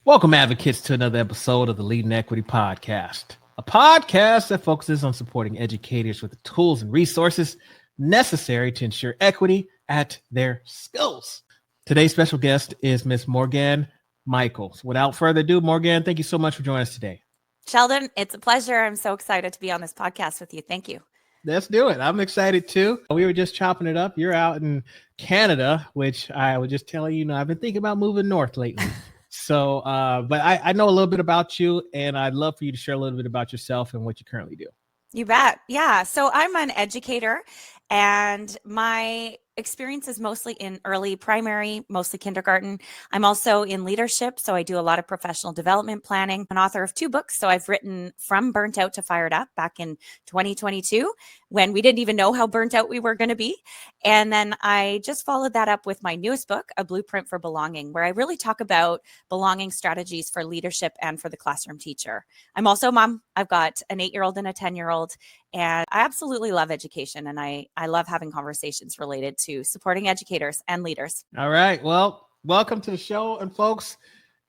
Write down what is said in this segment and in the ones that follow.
Welcome, advocates, to another episode of the Leading Equity Podcast, a podcast that focuses on supporting educators with the tools and resources necessary to ensure equity at their skills. Today's special guest is Miss Morgane Michael. So without further ado, Morgane, thank you so much for joining us today. Sheldon, it's a pleasure. I'm so excited to be on this podcast with you. Thank you. Let's do it. I'm excited too. We were just chopping it up. You're out in Canada, which I would just tell you, I've been thinking about moving north lately. So, but I know a little bit about you, and I'd love for you to share a little bit about yourself and what you currently do. You bet. Yeah. So I'm an educator, and my experience is mostly in early primary, mostly kindergarten. I'm also in leadership, so I do a lot of professional development planning. I'm an author of 2 books. So I've written From Burnt Out to Fired Up back in 2022, when we didn't even know how burnt out we were going to be. And then I just followed that up with my newest book, A Blueprint for Belonging, where I really talk about belonging strategies for leadership and for the classroom teacher. I'm also a mom. I've got an 8-year-old and a 10-year-old. And I absolutely love education, and I love having conversations related to supporting educators and leaders. All right. Well, welcome to the show. And folks,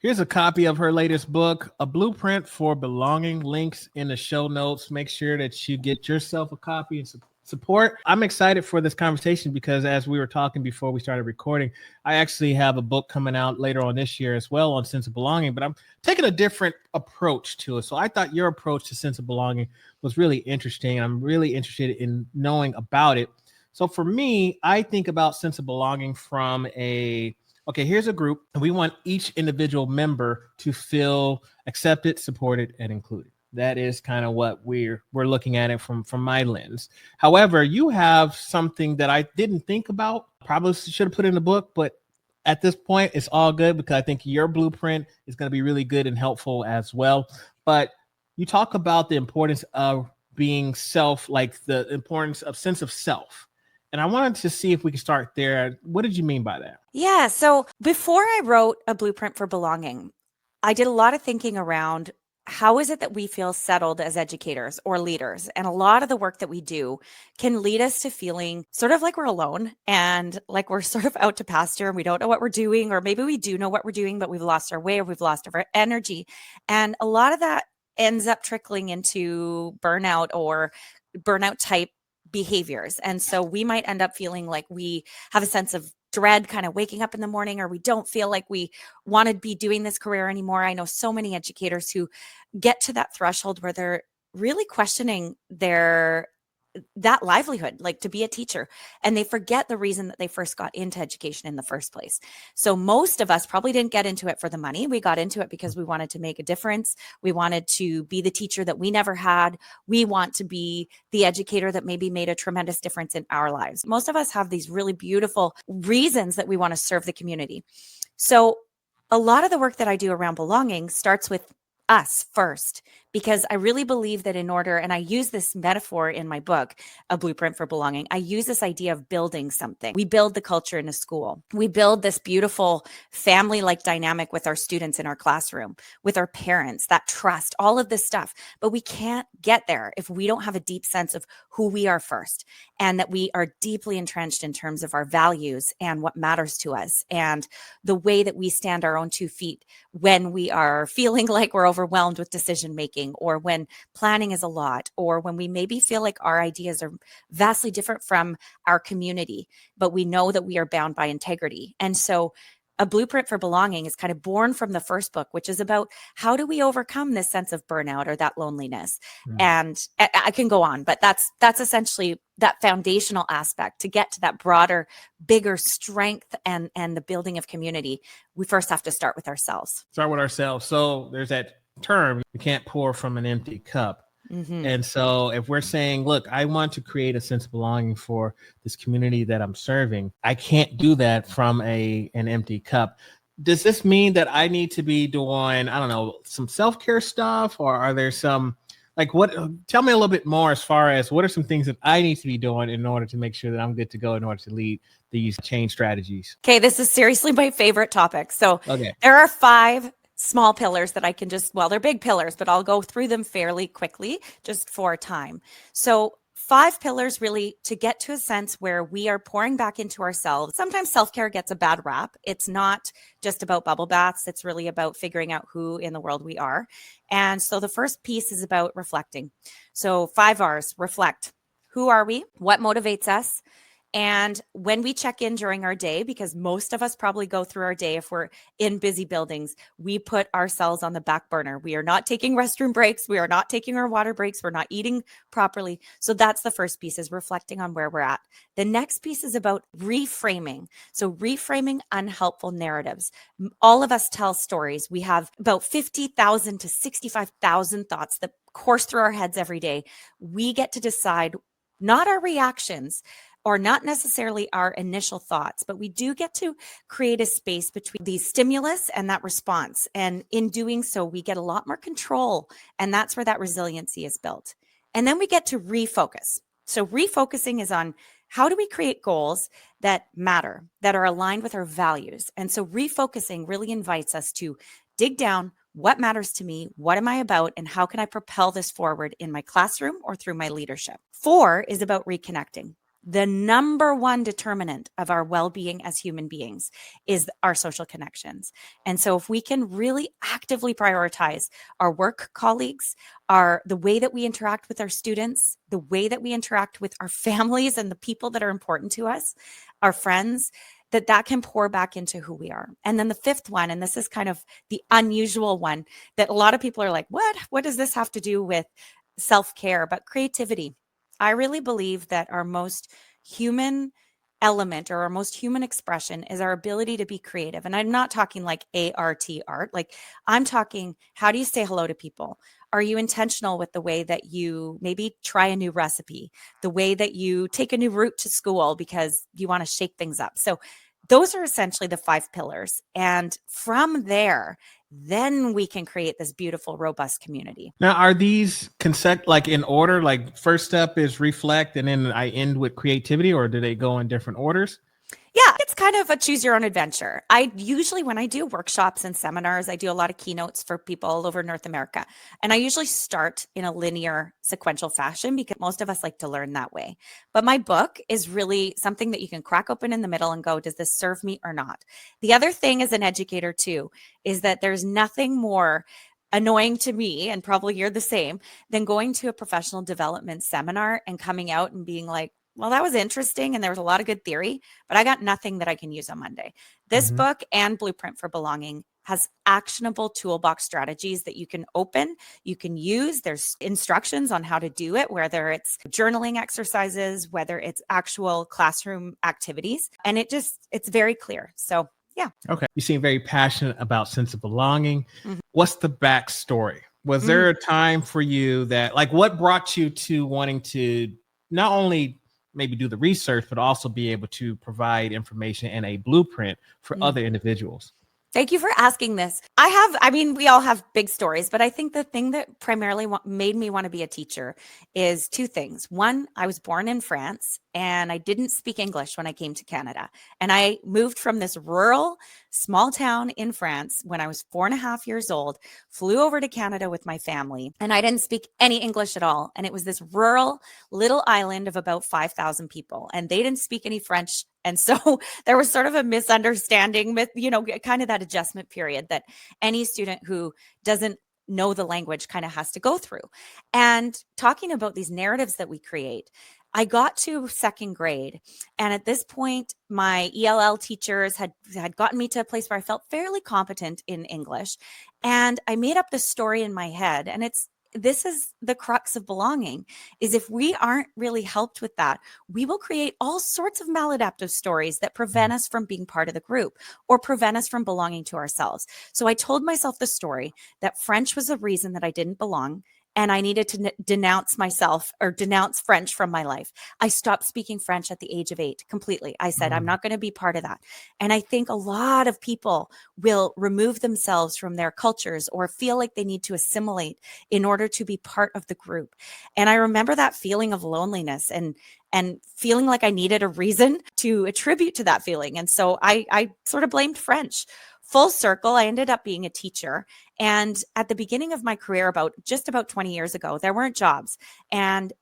here's a copy of her latest book, A Blueprint for Belonging. Links in the show notes. Make sure that you get yourself a copy and support. I'm excited for this conversation because as we were talking before we started recording, I actually have a book coming out later on this year as well on sense of belonging, but I'm taking a different approach to it. So I thought your approach to sense of belonging was really interesting. I'm really interested in knowing about it. So for me, I think about sense of belonging from here's a group, and we want each individual member to feel accepted, supported, and included. That is kind of what we're looking at it from my lens. However, you have something that I didn't think about, probably should have put in the book, but at this point, it's all good because I think your blueprint is going to be really good and helpful as well. But you talk about the importance of being self, like the importance of sense of self. And I wanted to see if we could start there. What did you mean by that? Yeah. So before I wrote A Blueprint for Belonging, I did a lot of thinking around how is it that we feel settled as educators or leaders? And a lot of the work that we do can lead us to feeling sort of like we're alone and like we're sort of out to pasture and we don't know what we're doing, or maybe we do know what we're doing, but we've lost our way or we've lost our energy. And a lot of that ends up trickling into burnout or burnout type behaviors. And so we might end up feeling like we have a sense of dread kind of waking up in the morning, or we don't feel like we want to be doing this career anymore. I know so many educators who get to that threshold where they're really questioning that livelihood, like to be a teacher, and they forget the reason that they first got into education in the first place. So most of us probably didn't get into it for the money. We got into it because we wanted to make a difference. We wanted to be the teacher that we never had. We want to be the educator that maybe made a tremendous difference in our lives. Most of us have these really beautiful reasons that we want to serve the community. So a lot of the work that I do around belonging starts with us first, because I really believe that in order, and I use this metaphor in my book, A Blueprint for Belonging, I use this idea of building something. We build the culture in a school. We build this beautiful family-like dynamic with our students in our classroom, with our parents, that trust, all of this stuff. But we can't get there if we don't have a deep sense of who we are first, and that we are deeply entrenched in terms of our values and what matters to us, and the way that we stand our own 2 feet when we are feeling like we're overwhelmed with decision making, or when planning is a lot, or when we maybe feel like our ideas are vastly different from our community, but we know that we are bound by integrity. And so A Blueprint for Belonging is kind of born from the first book, which is about how do we overcome this sense of burnout or that loneliness. And I can go on, but that's essentially that foundational aspect to get to that broader, bigger strength and the building of community. We first have to start with ourselves. So there's that term, you can't pour from an empty cup. Mm-hmm. And so if we're saying, look, I want to create a sense of belonging for this community that I'm serving, I can't do that from an empty cup. Does this mean that I need to be doing, I don't know, some self-care stuff, or are there some, tell me a little bit more as far as what are some things that I need to be doing in order to make sure that I'm good to go in order to lead these change strategies? Okay, this is seriously my favorite topic. So There are 5 small pillars that I can they're big pillars, but I'll go through them fairly quickly just for time. So 5 pillars really to get to a sense where we are pouring back into ourselves. Sometimes self-care gets a bad rap. It's not just about bubble baths. It's really about figuring out who in the world we are. And so the first piece is about reflecting. So 5 R's: reflect. Who are we? What motivates us? And when we check in during our day, because most of us probably go through our day, if we're in busy buildings, we put ourselves on the back burner. We are not taking restroom breaks. We are not taking our water breaks. We're not eating properly. So that's the first piece, is reflecting on where we're at. The next piece is about reframing. So reframing unhelpful narratives. All of us tell stories. We have about 50,000 to 65,000 thoughts that course through our heads every day. We get to decide not our reactions, or not necessarily our initial thoughts, but we do get to create a space between the stimulus and that response. And in doing so, we get a lot more control. And that's where that resiliency is built. And then we get to refocus. So refocusing is on, how do we create goals that matter, that are aligned with our values? And so refocusing really invites us to dig down. What matters to me? What am I about? And how can I propel this forward in my classroom or through my leadership? 4 is about reconnecting. The number one determinant of our well-being as human beings is our social connections. And so if we can really actively prioritize our work colleagues, the way that we interact with our students, the way that we interact with our families and the people that are important to us, our friends, that can pour back into who we are. And then the 5th one, and this is kind of the unusual one that a lot of people are like, what does this have to do with self-care? But creativity. I really believe that our most human element, or our most human expression, is our ability to be creative. And I'm not talking like art, like I'm talking, how do you say hello to people? Are you intentional with the way that you maybe try a new recipe, the way that you take a new route to school because you want to shake things up? So those are essentially the 5 pillars. And from there, then we can create this beautiful, robust community. Now, are these like in order? Like first step is reflect, and then I end with creativity, or do they go in different orders? Yeah, it's kind of a choose your own adventure. I usually, when I do workshops and seminars, I do a lot of keynotes for people all over North America. And I usually start in a linear sequential fashion because most of us like to learn that way. But my book is really something that you can crack open in the middle and go, does this serve me or not? The other thing as an educator too, is that there's nothing more annoying to me, and probably you're the same, than going to a professional development seminar and coming out and being like, well, that was interesting and there was a lot of good theory, but I got nothing that I can use on Monday. This book and Blueprint for Belonging has actionable toolbox strategies that you can open, you can use. There's instructions on how to do it, whether it's journaling exercises, whether it's actual classroom activities. And it's very clear. So yeah. Okay. You seem very passionate about sense of belonging. Mhm. What's the backstory? Was there a time for you that, like, what brought you to wanting to not only maybe do the research, but also be able to provide information and a blueprint for other individuals? Thank you for asking this. We all have big stories, but I think the thing that primarily made me want to be a teacher is 2 things. One, I was born in France and I didn't speak English when I came to Canada. And I moved from this rural small town in France when I was 4.5 years old, flew over to Canada with my family, and I didn't speak any English at all. And it was this rural little island of about 5,000 people, and they didn't speak any French. And so there was sort of a misunderstanding, kind of that adjustment period that any student who doesn't know the language kind of has to go through. And talking about these narratives that we create, I got to 2nd grade. And at this point, my ELL teachers had gotten me to a place where I felt fairly competent in English. And I made up this story in my head. And this is the crux of belonging, is if we aren't really helped with that, we will create all sorts of maladaptive stories that prevent us from being part of the group or prevent us from belonging to ourselves. So I told myself the story that French was the reason that I didn't belong, and I needed to denounce myself or denounce French from my life. I stopped speaking French at the age of 8 completely. I said, I'm not going to be part of that. And I think a lot of people will remove themselves from their cultures or feel like they need to assimilate in order to be part of the group. And I remember that feeling of loneliness and feeling like I needed a reason to attribute to that feeling. And so I sort of blamed French. Full circle, I ended up being a teacher. And at the beginning of my career, about 20 years ago, there weren't jobs. And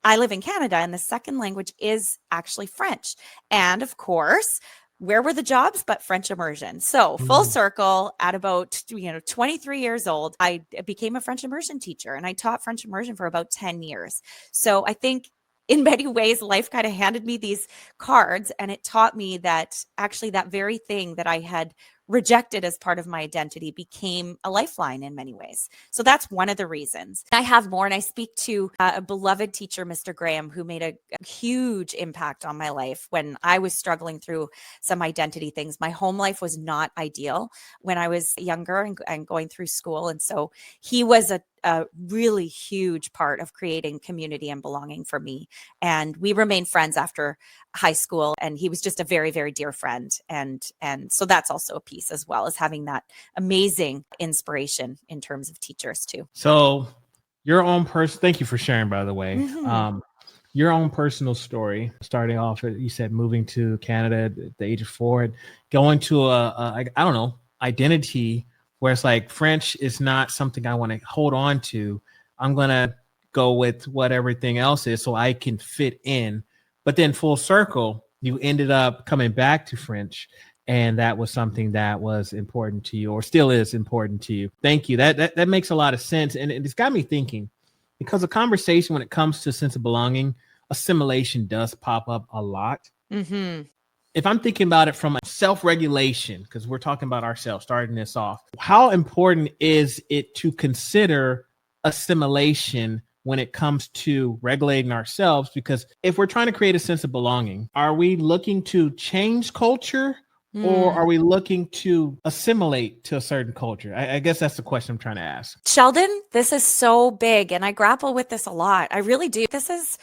I live in Canada and the second language is actually French. And of course, where were the jobs but French immersion? So full Mm. circle at about 23 years old, I became a French immersion teacher and I taught French immersion for about 10 years. So I think in many ways, life kind of handed me these cards and it taught me that actually that very thing that I had rejected as part of my identity became a lifeline in many ways. So that's one of the reasons. I have more, and I speak to a beloved teacher, Mr. Graham, who made a huge impact on my life when I was struggling through some identity things. My home life was not ideal when I was younger and going through school. And so he was a really huge part of creating community and belonging for me. And we remained friends after high school, and he was just a very, very dear friend. And so that's also a piece as well as having that amazing inspiration in terms of teachers too. So your own person, thank you for sharing, by the way. Mm-hmm. Your own personal story, starting off, you said moving to Canada at the age of 4, and going to I don't know, identity where it's like French is not something I want to hold on to. I'm going to go with what everything else is so I can fit in. But then full circle, you ended up coming back to French. And that was something that was important to you, or still is important to you. Thank you. That makes a lot of sense. And it's got me thinking, because a conversation when it comes to sense of belonging, assimilation does pop up a lot. Mm-hmm. If I'm thinking about it from a self-regulation, because we're talking about ourselves, starting this off, how important is it to consider assimilation when it comes to regulating ourselves? Because if we're trying to create a sense of belonging, are we looking to change culture, or are we looking to assimilate to a certain culture? I guess that's the question I'm trying to ask. Sheldon, this is so big and I grapple with this a lot. I really do. This is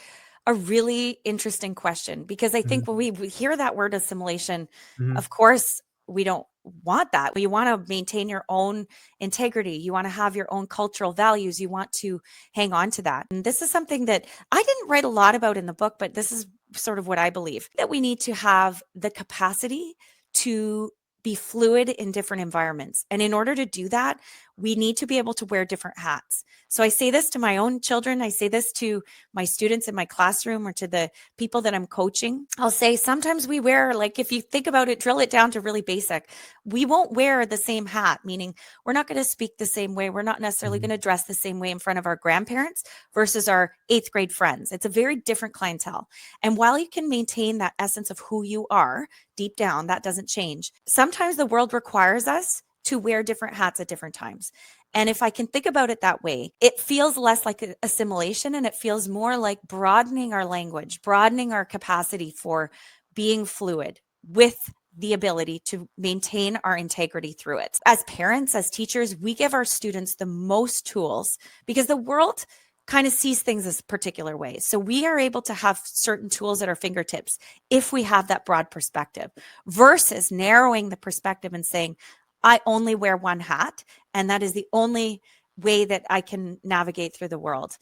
a really interesting question because I think when we hear that word assimilation, Mhm. of course, we don't want that. You want to maintain your own integrity. You want to have your own cultural values. You want to hang on to that. And this is something that I didn't write a lot about in the book, but this is sort of what I believe, that we need to have the capacity to be fluid in different environments. And in order to do that, we need to be able to wear different hats. So I say this to my own children. I say this to my students in my classroom or to the people that I'm coaching. I'll say sometimes we wear, like, if you think about it, drill it down to really basic, we won't wear the same hat, meaning we're not going to speak the same way. We're not necessarily going to dress the same way in front of our grandparents versus our 8th grade friends. It's a very different clientele. And while you can maintain that essence of who you are deep down, that doesn't change. Sometimes the world requires us to wear different hats at different times. And if I can think about it that way, it feels less like assimilation and it feels more like broadening our language, broadening our capacity for being fluid with the ability to maintain our integrity through it. As parents, as teachers, we give our students the most tools because the world kind of sees things as particular ways. So we are able to have certain tools at our fingertips if we have that broad perspective versus narrowing the perspective and saying, I only wear one hat, and that is the only way that I can navigate through the world.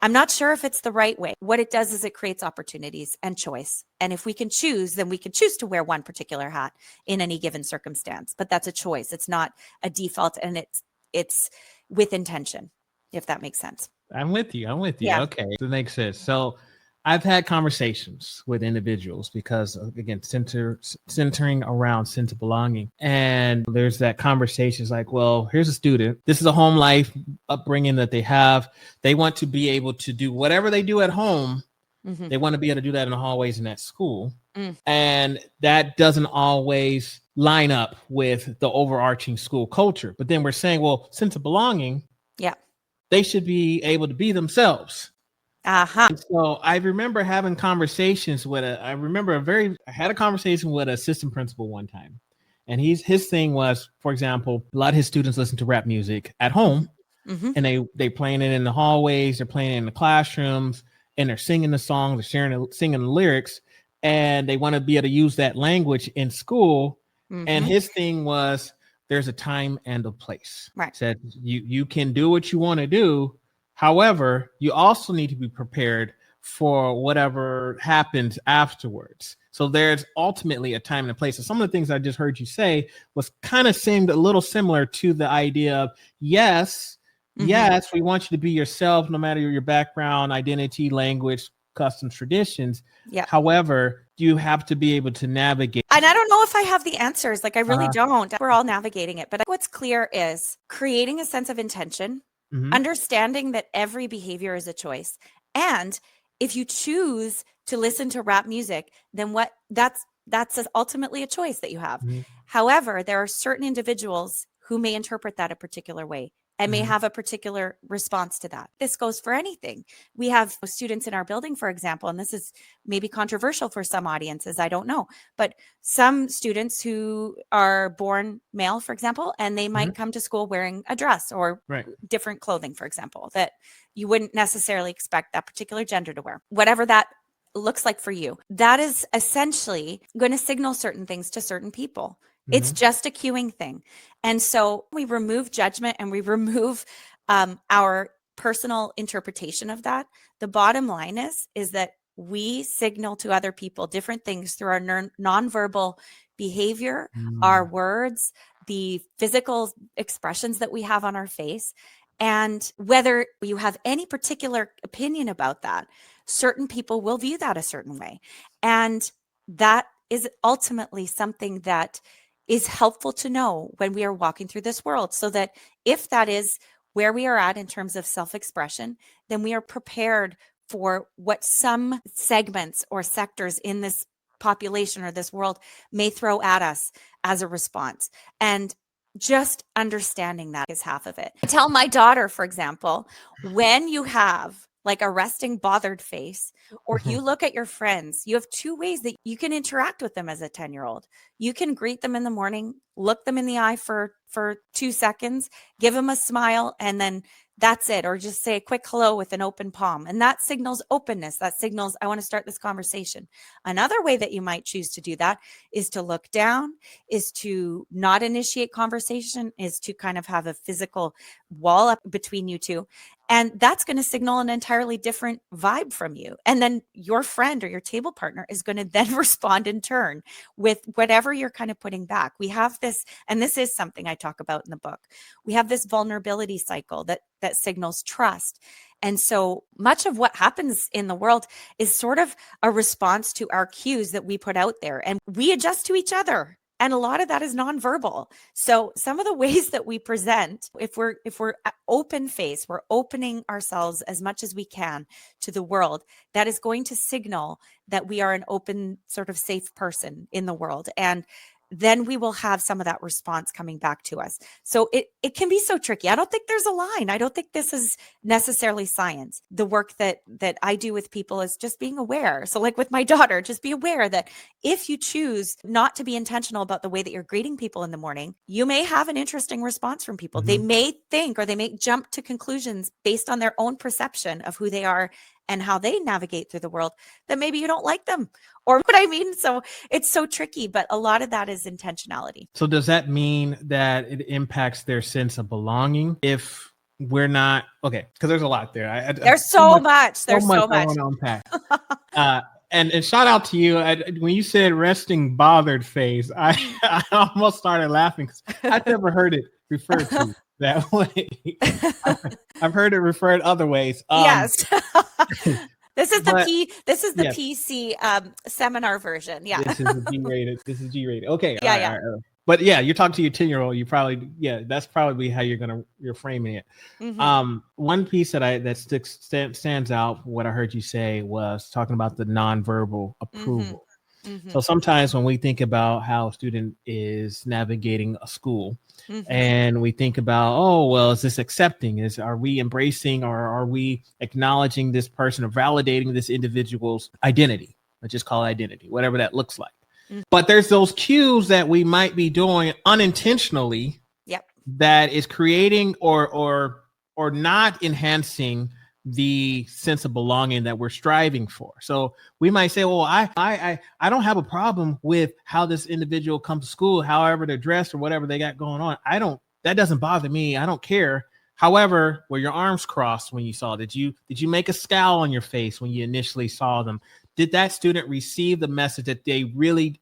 I'm not sure if it's the right way. What it does is it creates opportunities and choice. And if we can choose, then we can choose to wear one particular hat in any given circumstance. But that's a choice. It's not a default, and it's with intention, if that makes sense. I'm with you. I'm with you. Yeah. Okay. That makes sense. So I've had conversations with individuals because, again, centering around sense of belonging. And there's that conversation. It's like, well, here's a student. This is a home life upbringing that they have. They want to be able to do whatever they do at home. Mm-hmm. They want to be able to do that in the hallways and at school. Mm. And that doesn't always line up with the overarching school culture. But then we're saying, well, sense of belonging, Yeah. they should be able to be themselves. Uh-huh. And so I remember having conversations with I had a conversation with a assistant principal one time. And his thing was, for example, a lot of his students listen to rap music at home, Mm-hmm. and they playing it in the hallways, they're playing it in the classrooms, and they're singing the songs, they're singing the lyrics, and they want to be able to use that language in school. And Mm-hmm. his thing was, there's a time and a place. Right. Said you can do what you want to do. However, you also need to be prepared for whatever happens afterwards. So there's ultimately a time and a place. So some of the things I just heard you say was kind of seemed a little similar to the idea of, yes, Mm-hmm. we want you to be yourself, no matter your background, identity, language, customs, traditions. Yeah. However, you have to be able to navigate. And I don't know if I have the answers. Like, I really Uh-huh. don't. We're all navigating it. But what's clear is creating a sense of intention, understanding that every behavior is a choice. And if you choose to listen to rap music, then that's ultimately a choice that you have. However, there are certain individuals who may interpret that a particular way and may have a particular response to that. This goes for anything. We have students in our building, for example, and this is maybe controversial for some audiences, I don't know, but some students who are born male, for example, and they might come to school wearing a dress or different clothing, for example, that you wouldn't necessarily expect that particular gender to wear. Whatever that looks like for you, that is essentially going to signal certain things to certain people. It's just a cueing thing. And so we remove judgment and we remove our personal interpretation of that. The bottom line is that we signal to other people different things through our nonverbal behavior, our words, the physical expressions that we have on our face. And whether you have any particular opinion about that, certain people will view that a certain way. And that is ultimately something that is helpful to know when we are walking through this world, so that if that is where we are at in terms of self-expression, then we are prepared for what some segments or sectors in this population or this world may throw at us as a response. And just understanding that is half of it. I tell my daughter, for example, when you have like a resting bothered face, or you look at your friends, you have two ways that you can interact with them as a 10-year-old. You can greet them in the morning, look them in the eye for 2 seconds, give them a smile, and then that's it. Or just say a quick hello with an open palm. And that signals openness. That signals, I want to start this conversation. Another way that you might choose to do that is to look down, is to not initiate conversation, is to kind of have a physical wall up between you two. And that's going to signal an entirely different vibe from you. And then your friend or your table partner is going to then respond in turn with whatever you're kind of putting back. We have this, and this is something I talk about in the book. We have this vulnerability cycle that signals trust. And so much of what happens in the world is sort of a response to our cues that we put out there, and we adjust to each other. And a lot of that is nonverbal. So some of the ways that we present, if we're open face, we're opening ourselves as much as we can to the world, that is going to signal that we are an open, sort of safe person in the world. And then we will have some of that response coming back to us. So it can be so tricky. I don't think there's a line. I don't think this is necessarily science. The work that I do with people is just being aware. So like with my daughter, just be aware that if you choose not to be intentional about the way that you're greeting people in the morning, you may have an interesting response from people. They may think, or they may jump to conclusions based on their own perception of who they are and how they navigate through the world, that maybe you don't like them, or what I mean. So it's so tricky, but a lot of that is intentionality. So does that mean that it impacts their sense of belonging if we're not okay? Because there's a lot there. There's so much. There's so much. I want to unpack. And shout out to you. When you said resting bothered face, I almost started laughing because I've never heard it referred to that way. I've heard it referred other ways. Yes. This is the PC seminar version. Yeah. This is G-rated. Okay. Yeah. All right. But yeah, you're talking to your 10-year-old. You probably, that's probably how you're framing it. One piece that stands out, what I heard you say, was talking about the nonverbal approval. So sometimes when we think about how a student is navigating a school, and we think about, oh, well, is this accepting? Are we embracing, or are we acknowledging this person, or validating this individual's identity? Let's just call it identity, whatever that looks like. But there's those cues that we might be doing unintentionally. Yep. That is creating or not enhancing the sense of belonging that we're striving for. So we might say, well, I don't have a problem with how this individual comes to school, however they're dressed or whatever they got going on. That doesn't bother me. I don't care. However, were your arms crossed when you saw? Did you make a scowl on your face when you initially saw them? Did that student receive the message that they really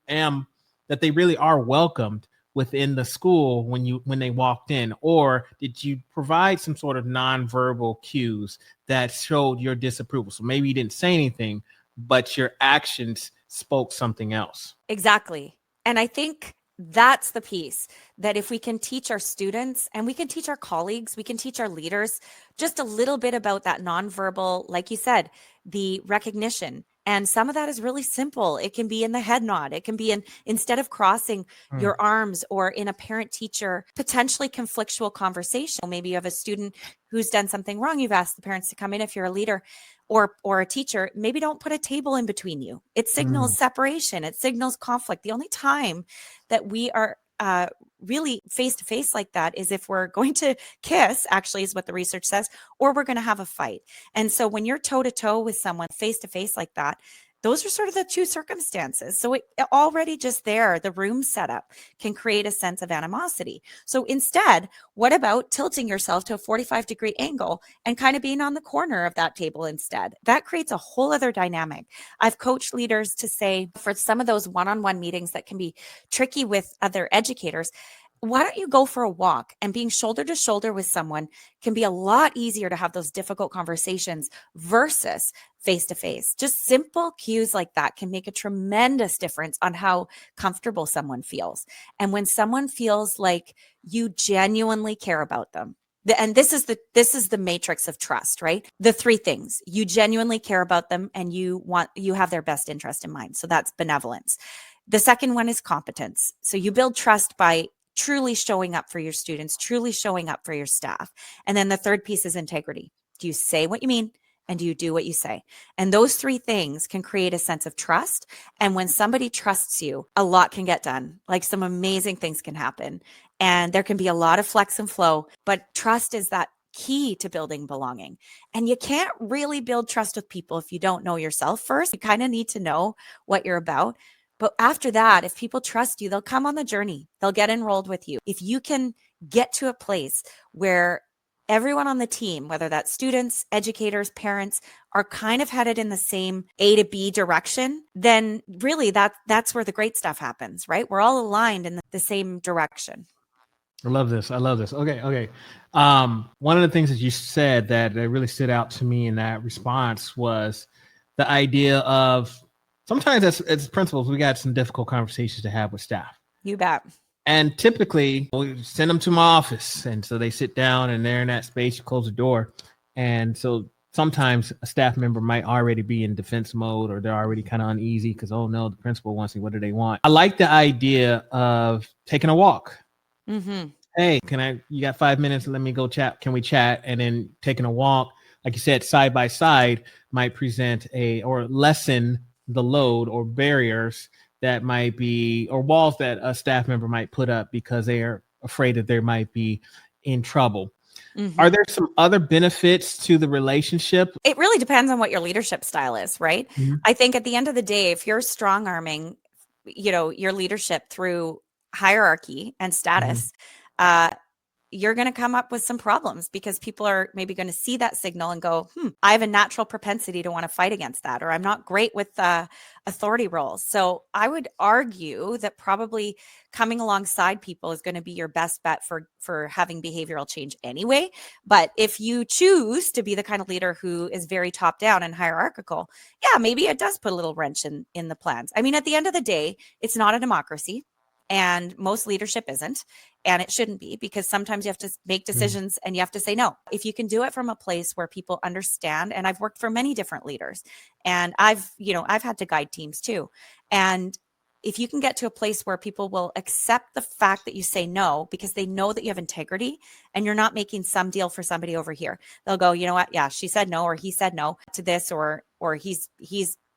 are welcomed within the school when they walked in, or did you provide some sort of nonverbal cues that showed your disapproval? So maybe you didn't say anything, but your actions spoke something else. Exactly. And I think that's the piece that if we can teach our students and we can teach our colleagues, we can teach our leaders just a little bit about that nonverbal, like you said, the recognition. And some of that is really simple. It can be in the head nod. It can be instead of crossing Hmm. your arms, or in a parent teacher, potentially conflictual conversation. Maybe you have a student who's done something wrong. You've asked the parents to come in. If you're a leader, or a teacher, maybe don't put a table in between you. It Hmm. signals separation. It signals conflict. The only time that we are really face to face like that is if we're going to kiss, actually, is what the research says, or we're going to have a fight. And so when you're toe to toe with someone face to face like that, those are sort of the two circumstances. So it already just there, the room setup can create a sense of animosity. So instead, what about tilting yourself to a 45-degree angle and kind of being on the corner of that table instead? That creates a whole other dynamic. I've coached leaders to say, for some of those one-on-one meetings that can be tricky with other educators, why don't you go for a walk? And being shoulder to shoulder with someone can be a lot easier to have those difficult conversations versus face to face. Just simple cues like that can make a tremendous difference on how comfortable someone feels. And when someone feels like you genuinely care about them, and this is the matrix of trust, right? The three things: you genuinely care about them, and you have their best interest in mind. So that's benevolence. The second one is competence. So you build trust by truly showing up for your students, truly showing up for your staff. And then the third piece is integrity. Do you say what you mean? And do you do what you say? And those three things can create a sense of trust. And when somebody trusts you, a lot can get done. Like, some amazing things can happen. And there can be a lot of flex and flow, but trust is that key to building belonging. And you can't really build trust with people if you don't know yourself first. You kind of need to know what you're about. But after that, if people trust you, they'll come on the journey. They'll get enrolled with you. If you can get to a place where everyone on the team, whether that's students, educators, parents, are kind of headed in the same A to B direction, then really that's where the great stuff happens, right? We're all aligned in the same direction. I love this. I love this. Okay. Okay. One of the things that you said that really stood out to me in that response was the idea of sometimes as principals, we got some difficult conversations to have with staff. You bet. And typically we send them to my office. And so they sit down and they're in that space, you close the door. And so sometimes a staff member might already be in defense mode, or they're already kind of uneasy because, oh no, the principal wants me. What do they want? I like the idea of taking a walk. Mm-hmm. Hey, you got 5 minutes? Let me go chat. Can we chat? And then taking a walk, like you said, side by side might present or lessen the load or barriers that might be, or walls that a staff member might put up because they are afraid that they might be in trouble. Mm-hmm. Are there some other benefits to the relationship? It really depends on what your leadership style is, right? Mm-hmm. I think at the end of the day, if you're strong arming, your leadership through hierarchy and status, uh, you're going to come up with some problems, because people are maybe going to see that signal and go, I have a natural propensity to want to fight against that, or I'm not great with authority roles. So I would argue that probably coming alongside people is going to be your best bet for having behavioral change anyway. But if you choose to be the kind of leader who is very top down and hierarchical, yeah, maybe it does put a little wrench in the plans. I mean, at the end of the day, it's not a democracy. And most leadership isn't, and it shouldn't be, because sometimes you have to make decisions and you have to say no. If you can do it from a place where people understand, and I've worked for many different leaders, and I've had to guide teams too. And if you can get to a place where people will accept the fact that you say no, because they know that you have integrity and you're not making some deal for somebody over here, they'll go, you know what? Yeah, she said no, or he said no to this, or he's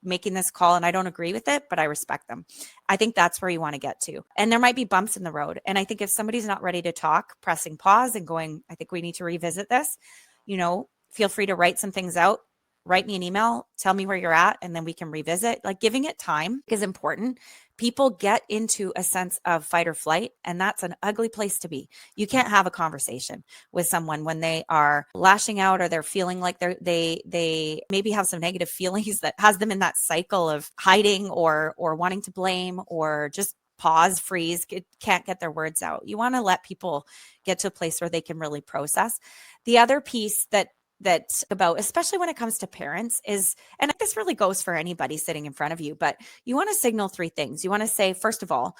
making this call and I don't agree with it, but I respect them. I think that's where you want to get to. And there might be bumps in the road. And I think if somebody's not ready to talk, pressing pause and going, I think we need to revisit this, feel free to write some things out, write me an email, tell me where you're at, and then we can revisit. Like, giving it time is important. People get into a sense of fight or flight, and that's an ugly place to be. You can't have a conversation with someone when they are lashing out, or they're feeling like they maybe have some negative feelings that has them in that cycle of hiding or wanting to blame, or just pause, freeze, can't get their words out. You want to let people get to a place where they can really process. The other piece that about, especially when it comes to parents, is, and this really goes for anybody sitting in front of you, but you want to signal three things. You want to say, first of all,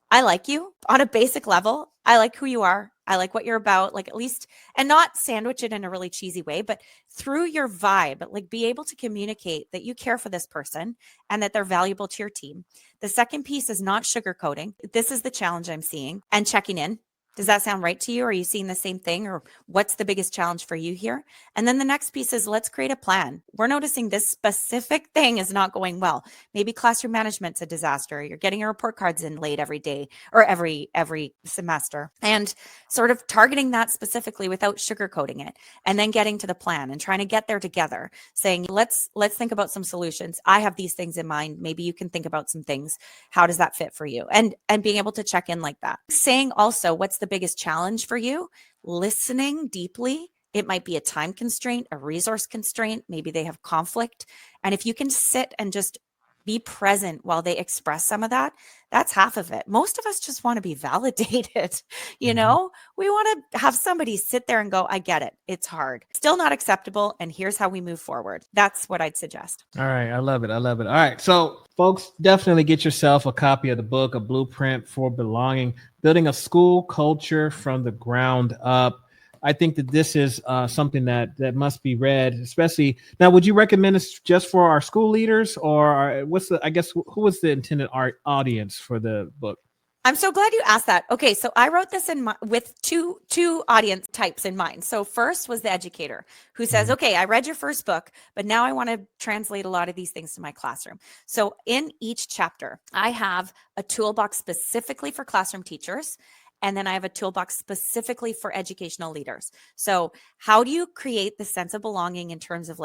I like you on a basic level. I like who you are. I like what you're about, like, at least, and not sandwich it in a really cheesy way, but through your vibe, like, be able to communicate that you care for this person and that they're valuable to your team. The second piece is not sugarcoating. This is the challenge I'm seeing, and checking in. Does that sound right to you? Are you seeing the same thing? Or what's the biggest challenge for you here? And then the next piece is, let's create a plan. We're noticing this specific thing is not going well. Maybe classroom management's a disaster. You're getting your report cards in late every day or every semester, and sort of targeting that specifically without sugarcoating it, and then getting to the plan and trying to get there together, saying, let's think about some solutions. I have these things in mind. Maybe you can think about some things. How does that fit for you? And being able to check in like that. Saying also, what's the biggest challenge for you? Listening deeply. It might be a time constraint, a resource constraint. Maybe they have conflict. And if you can sit and just be present while they express some of that, that's half of it. Most of us just want to be validated. You know, we want to have somebody sit there and go, I get it. It's hard. Still not acceptable. And here's how we move forward. That's what I'd suggest. All right. I love it. I love it. All right. So folks, definitely get yourself a copy of the book, A Blueprint for Belonging, Building a School Culture from the Ground Up. I think that this is something that must be read, especially now. Would you recommend this just for our school leaders, or who was the intended audience for the book? I'm so glad you asked that. Okay, so I wrote this with two audience types in mind. So first was the educator who says, okay, I read your first book, but now I want to translate a lot of these things to my classroom. So in each chapter, I have a toolbox specifically for classroom teachers. And then I have a toolbox specifically for educational leaders. So how do you create the sense of belonging in terms of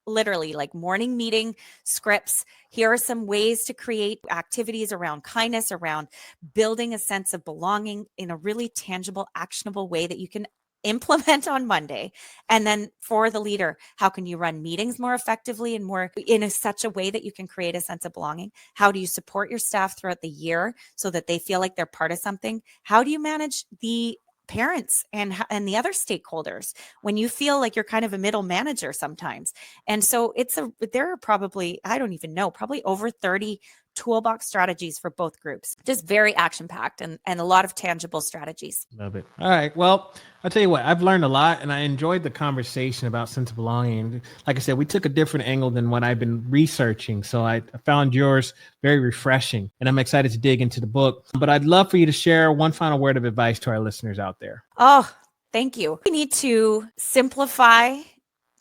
literally like morning meeting scripts? Here are some ways to create activities around kindness, around building a sense of belonging in a really tangible, actionable way that you can implement on Monday. And then for the leader, how can you run meetings more effectively and more in such a way that you can create a sense of belonging? How do you support your staff throughout the year so that they feel like they're part of something? How do you manage the parents and the other stakeholders when you feel like you're kind of a middle manager sometimes? And so there are probably, I don't even know, probably over 30 toolbox strategies for both groups. Just very action-packed and a lot of tangible strategies. Love it. All right. Well, I'll tell you what, I've learned a lot and I enjoyed the conversation about sense of belonging. Like I said, we took a different angle than what I've been researching. So I found yours very refreshing and I'm excited to dig into the book. But I'd love for you to share one final word of advice to our listeners out there. Oh, thank you. We need to simplify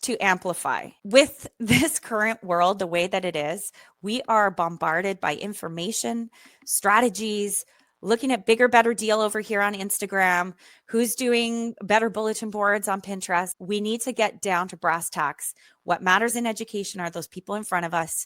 to amplify. With this current world, the way that it is, we are bombarded by information, strategies, looking at bigger, better deal over here on Instagram, who's doing better bulletin boards on Pinterest. We need to get down to brass tacks. What matters in education are those people in front of us.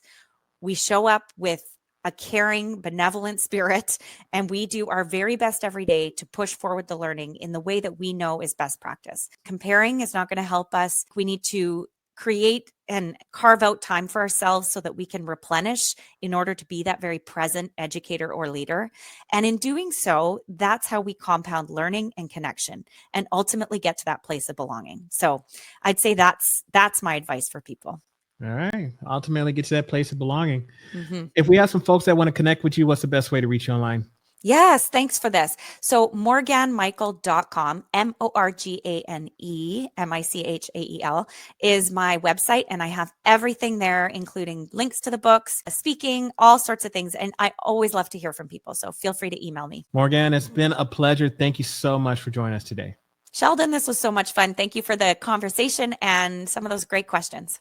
We show up with a caring, benevolent spirit, and we do our very best every day to push forward the learning in the way that we know is best practice. Comparing is not going to help us. We need to create and carve out time for ourselves so that we can replenish in order to be that very present educator or leader. And in doing so, that's how we compound learning and connection and ultimately get to that place of belonging. So I'd say that's my advice for people. All right. Ultimately get to that place of belonging. Mm-hmm. If we have some folks that want to connect with you, what's the best way to reach you online? Yes, thanks for this. So morganemichael.com, MorganeMichael is my website. And I have everything there, including links to the books, speaking, all sorts of things. And I always love to hear from people. So feel free to email me. Morgane, it's been a pleasure. Thank you so much for joining us today. Sheldon, this was so much fun. Thank you for the conversation and some of those great questions.